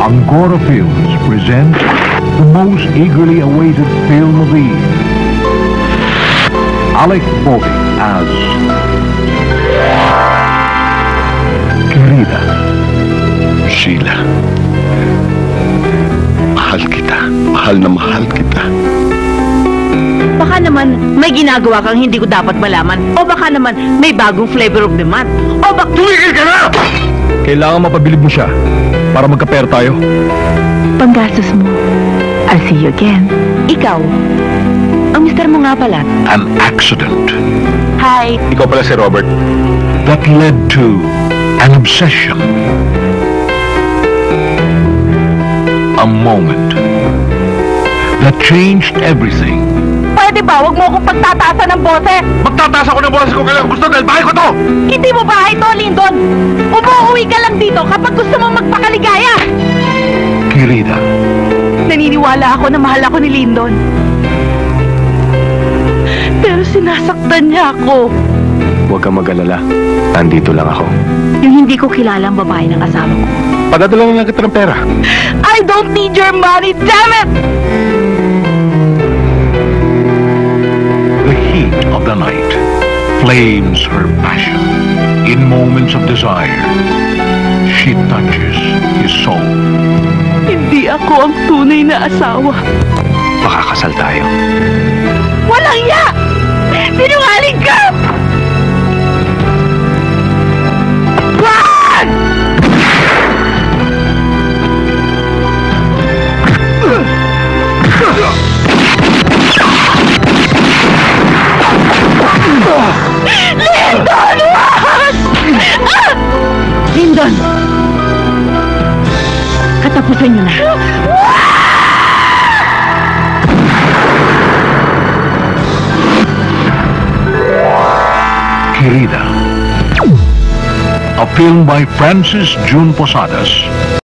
Angkora Films presents the most eagerly awaited film of the year. Alec Baldwin as Querida. Sheila, mahal kita. Mahal na mahal kita. Baka naman may ginagawa kang hindi ko dapat malaman. O baka naman may bagong flavor of the month. O baka... Tumigil ka na! Kailangan mapabilib mo siya para magka-pair tayo. Panggastos mo. I'll see you again. Ikaw, ang mister mo nga pala. An accident Hi. Ikaw pala si Robert. that led to an obsession. A moment that changed everything. Pwede ba? Huwag mo akong pagtataasan ng boses. Magtataas ako ng boses ko kailangan gusto dahil bahay ko to! Hindi mo bahay to, Lyndon. Umuuwi ka lang dito kapag gusto mong magpakaligaya. Querida. Naniniwala ako na mahal ako ni Lyndon. Pero sinasaktan niya ako. Huwag kang mag-alala. Andito lang ako. Yung hindi ko kilala ang babae ng asawa ko. Padadala na lang kita ng pera. I don't need your money, damn it! The heat of the night flames her passion. In moments of desire, she touches his soul. Hindi ako ang tunay na asawa. Makakasal tayo. Walang ya! Sinungaling ka! Wag! Lyndon! Wag! Lyndon! Katapusan niyo na. Querida. A film by Francis June Posadas.